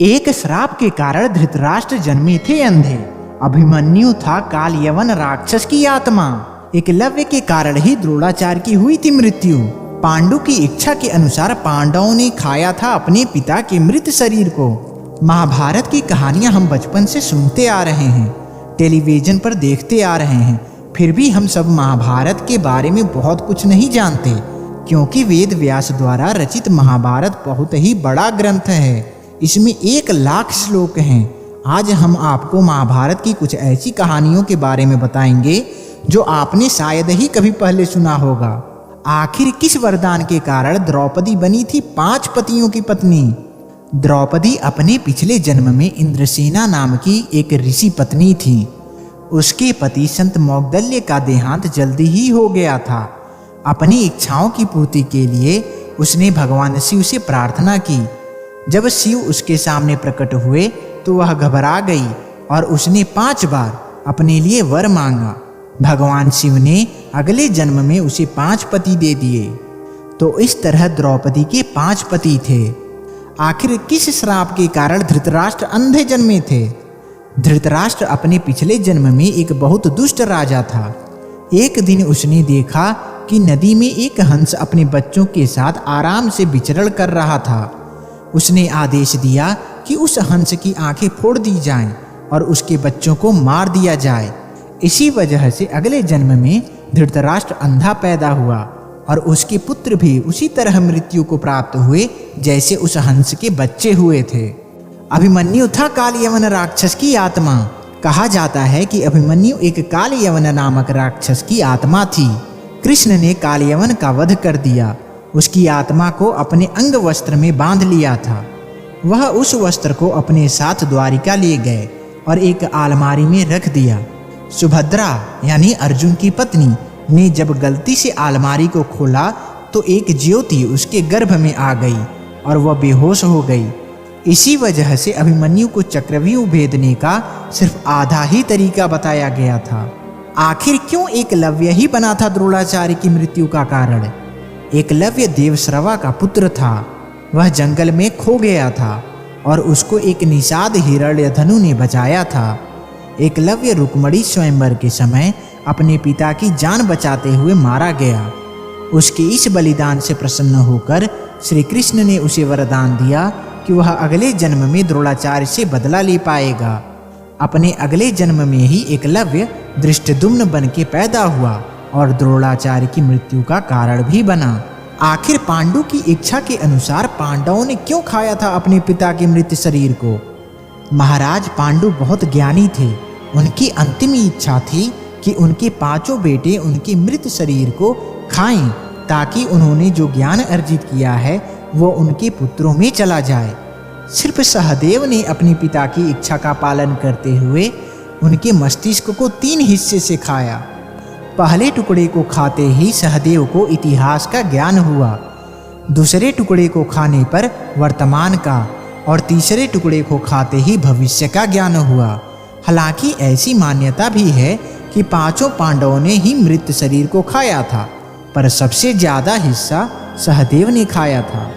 एक श्राप के कारण धृतराष्ट्र जन्मे थे अंधे। अभिमन्यु था काल यवन राक्षस की आत्मा। एकलव्य के कारण ही द्रोणाचार्य की हुई थी मृत्यु। पांडु की इच्छा के अनुसार पांडवों ने खाया था अपने पिता के मृत शरीर को। महाभारत की कहानियां हम बचपन से सुनते आ रहे हैं, टेलीविजन पर देखते आ रहे हैं, फिर भी हम सब महाभारत के बारे में बहुत कुछ नहीं जानते, क्योंकि वेद व्यास द्वारा रचित महाभारत बहुत ही बड़ा ग्रंथ है। इसमें 1,00,000 श्लोक हैं। आज हम आपको महाभारत की कुछ ऐसी कहानियों के बारे में बताएंगे जो आपने शायद ही कभी पहले सुना होगा। आखिर किस वरदान के कारण द्रौपदी बनी थी 5 पतियों की पत्नी? द्रौपदी अपने पिछले जन्म में इंद्रसेना नाम की एक ऋषि पत्नी थी। उसके पति संत मौद्गल्य का देहांत जल्दी ही हो गया था। अपनी इच्छाओं की पूर्ति के लिए उसने भगवान शिव से प्रार्थना की। जब शिव उसके सामने प्रकट हुए तो वह घबरा गई और उसने 5 बार अपने लिए वर मांगा। भगवान शिव ने अगले जन्म में उसे 5 पति दे दिए। तो इस तरह द्रौपदी के 5 पति थे। आखिर किस श्राप के कारण धृतराष्ट्र अंधे जन्मे थे? धृतराष्ट्र अपने पिछले जन्म में एक बहुत दुष्ट राजा था। एक दिन उसने देखा कि नदी में एक हंस अपने बच्चों के साथ आराम से विचरण कर रहा था। उसने आदेश दिया कि उस हंस की आंखें फोड़ दी जाएं और उसके बच्चों को मार दिया जाए। इसी वजह से अगले जन्म में धृतराष्ट्र अंधा पैदा हुआ और उसके पुत्र भी उसी तरह मृत्यु को प्राप्त हुए जैसे उस हंस के बच्चे हुए थे। अभिमन्यु था काल यवन राक्षस की आत्मा। कहा जाता है कि अभिमन्यु एक काल यवन नामक राक्षस की आत्मा थी। कृष्ण ने काल यवन का वध कर दिया। उसकी आत्मा को अपने अंग वस्त्र में बांध लिया था। वह उस वस्त्र को अपने साथ द्वारिका ले गए और एक अलमारी में रख दिया। सुभद्रा यानी अर्जुन की पत्नी ने जब गलती से अलमारी को खोला तो एक ज्योति उसके गर्भ में आ गई और वह बेहोश हो गई। इसी वजह से अभिमन्यु को चक्रव्यूह भेदने का सिर्फ आधा ही तरीका बताया गया था। आखिर क्यों एकलव्य ही बना था द्रोणाचार्य की मृत्यु का कारण? एकलव्य देवश्रवा का पुत्र था। वह जंगल में खो गया था और उसको एक निषाद हिरण्यधनु ने बचाया था। एकलव्य रुक्मणी स्वयंवर के समय अपने पिता की जान बचाते हुए मारा गया। उसके इस बलिदान से प्रसन्न होकर श्री कृष्ण ने उसे वरदान दिया कि वह अगले जन्म में द्रोणाचार्य से बदला ले पाएगा। अपने अगले जन्म में ही एकलव्य धृष्टद्युम्न बन के पैदा हुआ और द्रोणाचार्य की मृत्यु का कारण भी बना। आखिर पांडु की इच्छा के अनुसार पांडवों ने क्यों खाया था अपने पिता के मृत शरीर को? महाराज पांडु बहुत ज्ञानी थे। उनकी अंतिम इच्छा थी कि उनके 5 बेटे उनके मृत शरीर को खाएं, ताकि उन्होंने जो ज्ञान अर्जित किया है वो उनके पुत्रों में चला जाए। सिर्फ सहदेव ने अपने पिता की इच्छा का पालन करते हुए उनके मस्तिष्क को 3 हिस्से से खाया। पहले टुकड़े को खाते ही सहदेव को इतिहास का ज्ञान हुआ, दूसरे टुकड़े को खाने पर वर्तमान का और तीसरे टुकड़े को खाते ही भविष्य का ज्ञान हुआ। हालांकि ऐसी मान्यता भी है कि 5 पांडवों ने ही मृत शरीर को खाया था, पर सबसे ज्यादा हिस्सा सहदेव ने खाया था।